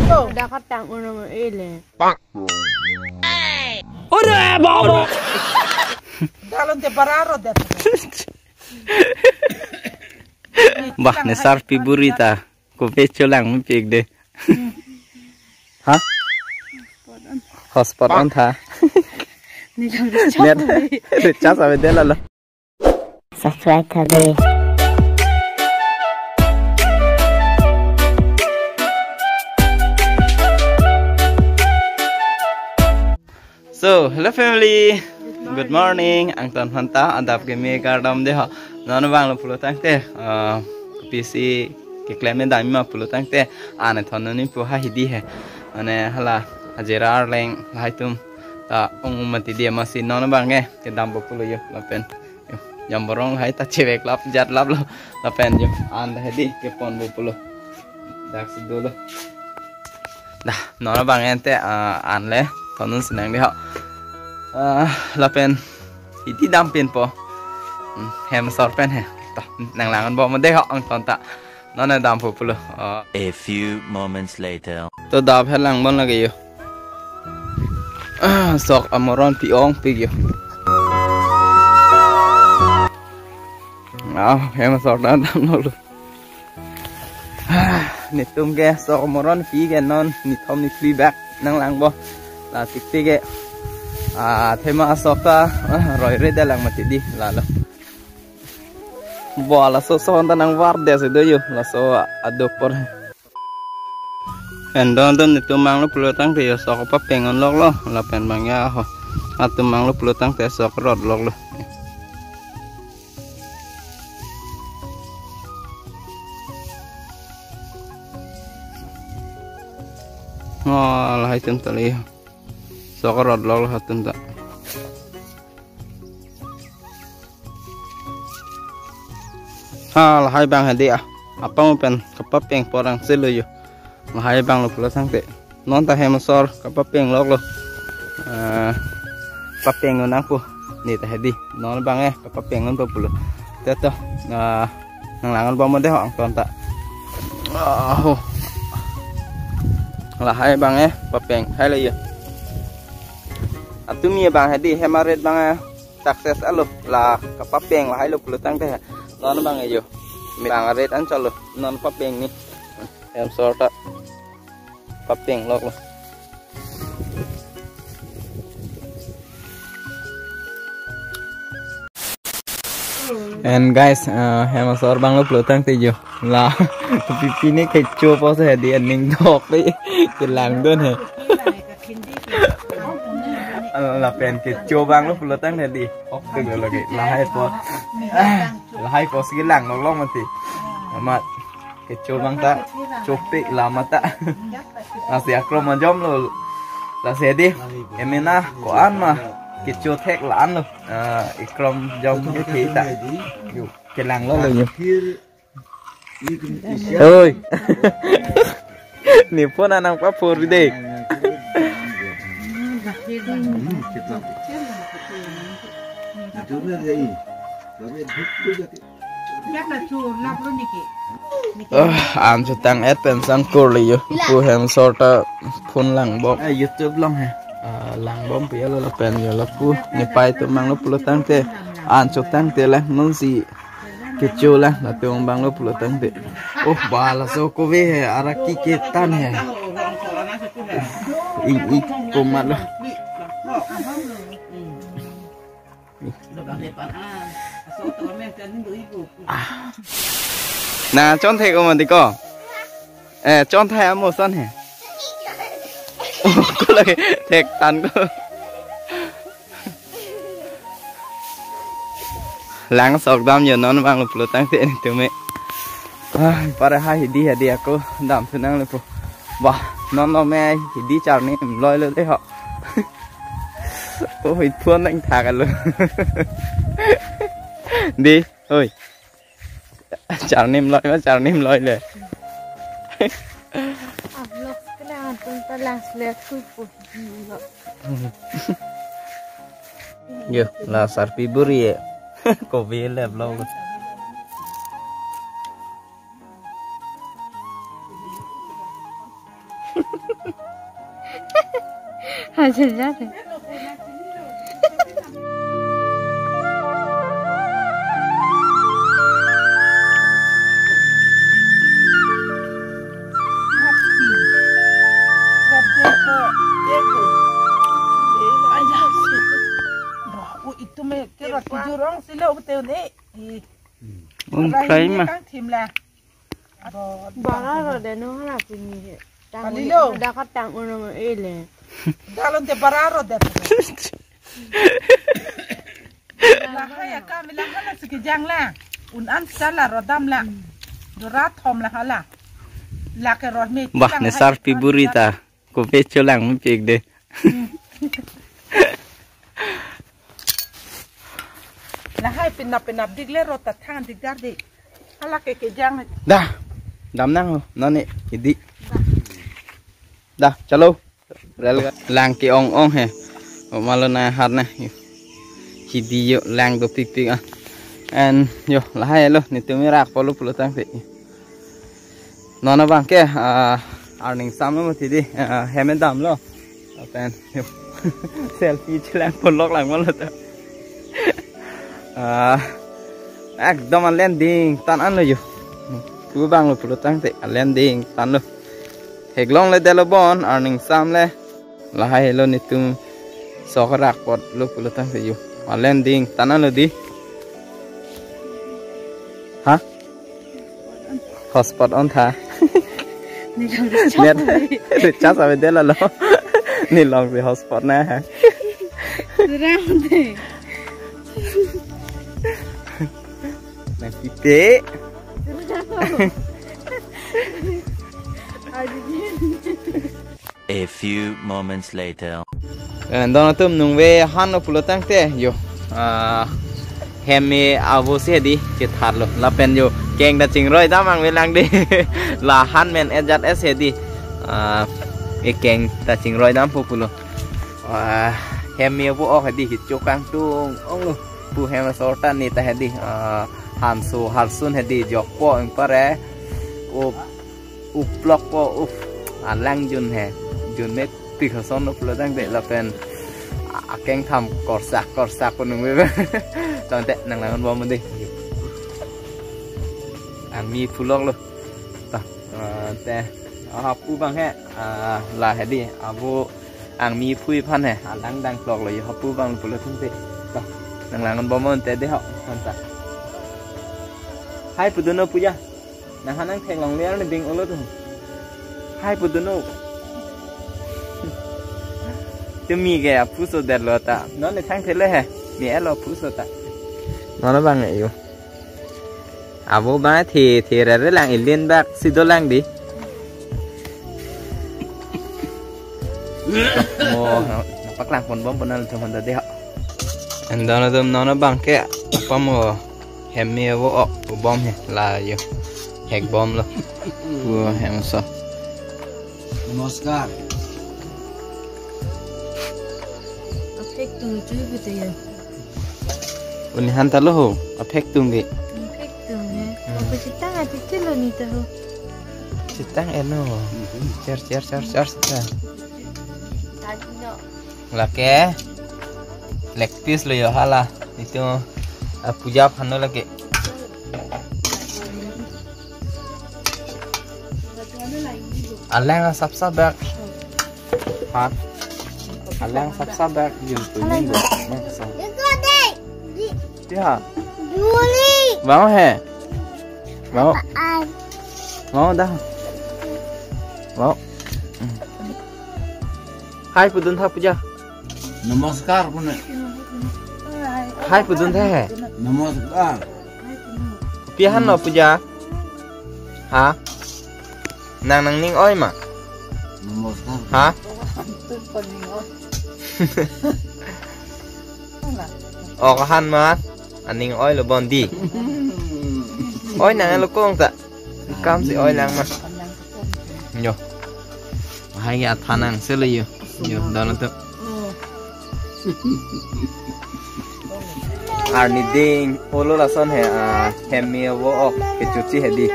Dah kata orang ini. Udah, bawa. Dalam tepararo dah. Bah, nesar piburita. Ko pecho lang mipig de. Hah? Hotspot on tha. Net. Recharge ave de la. Subscribe today. So, hello family. Good morning. Ang tan hanta andap ke me kardam de ha. Nanu bang lo pulo tang te. PC ke claim da mi ma pulo tang te. Ane thon ni pu ha hidi hai. Ane hala ajera arleng lai tum. Ta ong mati dia masih nanu bang ke dam bo pulo yo lapen. Yang borong hai ta cewek lap jat lap lo lapen yo. Anda hedi ke pon bo pulo. Dak sidolo. Dah, nanu bang ente an le. Thon sinang de ha. Lapen iti dam pin po hem sor pen he ta nang langan bo ma de ha ang ton ta nona dam po pulo A few moments later to dab he lang bon lagi yo sok amoron pi ong pi yo hem sor dan dam no lu ni tum ge sok amoron pi ge non ni thom ni free back nang lang bo la tik tik ge thêm asoka rồi reda lang mati di lalo bola so nang war de se doyo la so adok por en don itu mang lo pulo tang te so pa pengon lok lo la pen mang ya ho atu mang lo pulo tang te so rod lok lo la hai tum tali sokorod lol hatun tak hai bang hadi apa mau pen kapapeng porang selu yo hai bang lo pulo sang te non ta hemasor kapapeng lok lo papeng nang pu ni ta hadi non bang kapapeng non pulo teto nang langan bang mo de hong ton tak là hai bang papeng hai le yo Atumi bang hadi hemaret bang sukses alo la kapapeng la hai lo pulo tang te non bang yo mi bang red an chalo non papeng ni em sorta papeng lok lo and guys hemasor bang lo pulo tang te yo la pipi ni kecho po se hadi aning dok pe ke lang don he là pen ke cho bang lo pulo tang ne di ok từng là cái là hai po sigi lang long long mati amat ke cho bang ta chope la mata asi akrom jom lo la se di emena ko an ma ke cho thek la an lo ikrom jom ke thi ta ke lang lo lo ơi ni pon anang pa por de am cho tăng ad pen sang cô li yo pu hem sorta phun lang bom youtube long he lang bom pi lo la pen yo la pu ni pai to mang lo pu tang te an cho tang te la non si ke chu la la te bang lo pu tang te ba la so ko ve he araki ke tan he i ko ma lo nà chọn thẻ của mình thì có chọn thẻ một sân hả có là thẻ tàn cơ lang sọc đam nhiều nó vang lục lục tăng tiền từ mẹ para hai đi aku đam senang lepo wah nó mẹ đi chào này lôi lên đấy họ ôi thua anh thả cả luôn đi ơi chào nem lôi mà chào nem lôiเลยYo, la sarpi buri ko vi le vlog Hasil jatuh. Itu me kira tujuh orang sila betul ni. Khay mà. Tim lah. Bara rồi để nó là gì nhỉ? Đã có tặng orang ini. Dalam te bararo deh. Lah ya kami lah hala sekejang lah. Unan salah rodam lah. Dorat thom lah hala. Lah ke rod me. Bah, nesar piburita. Ko pecho lang mo pig de. Lah hai pinap digle rota thang digar di. Hala ke kejang. Dah. Dam nang nó nè, đi. Dah, chalo. Lang ki ong he. Malo na hat na. Hidi yo lang do pik pik ah. And yo lahai lo ni tu mi rak polo polo tang pe. Nona bang ke earning sam lo ti di hemen dam lo. Apen yo. Selfie chlang polok lang malo ta. Ekdom landing tan an lo yo. Cứ bang lo polo tang te landing tan lo. Heglong le delo bon earning sam le lahai lo ni tu sokarak pot lo polo tang te yo. Landing tanan lo di. Hah? Hotspot on tha. Net chắc sao vậy là lo. Ni long về hotspot na ha. Này tí tế. A few moments later. Đó tụm nung về han nó pula tang te yo. Hemi avo se di chết thật luôn. La pen yo keng đã chỉnh rồi ta mang về lang đi. Là han men adjust se di. E keng đã chỉnh rồi đám populo. Hemi avo ok di hit cho kang tung ong lo. Pu hem sortan ni ta hedi. Hansu harsun hedi jok po ang pare. Up block po up. Lang jun he. Jun met pi khason no pula tang te la pen. Keng tham cọt sạc con đừng biết toàn tệ năng là con bom mình đi mi phulok luôn tè học u bang he là hết đi vô mi phui phan he đang lọc lại học u bang phulok thung tệ năng là con bom mình tè để học hoàn tất hai putu no puja năng hanang thèn lòng lia nên ding olo tu hai putu no chứ mi cái phú số đẹp rồi ta nó là thang thế lấy hả mi là phú số ta nó bằng này yêu vô bán thì ra rất là liên bạc xí đô lang đi mua bắt làm con bom bên trong phần đấy họ anh đó là nó bằng cái bom mà hem mi vô bom này là yêu hẹn bom luôn vừa hẹn sao Namaskar. Tung chứ betul ya. Uni hantar lo, apek tung ge. Apek tung ya. Apa cita nggak cita lo nih tahu? Citang eno. Cer. Tadi no. Lake. Leg piece lo yo hala. Itu puja phano lake. Alang sap bak. Ha. Alang sap bak yun tu ni bo. Dia. Juli. Mau he. Mau dah. Mau. Hai pudun tha puja. Namaskar pun. Hai pudun tha he. Namaskar. Pihan no puja. Ha? Nang ning oi ma. Namaskar. Ha? Kahan ma. Aning oi lo bondi. Oi nang lo kong ta. Kam si oi lang ma. Yo. Hai ya thanang se le yo. Yo dan tu. Arni ding polo la son he hemi wo ke chuchi he di.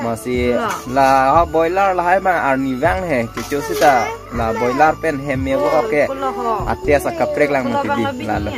masih lah boiler lah hai ma arni wang he cucu sita lah boiler pen hem me wo ke atia sa kaprek lang mati di lalu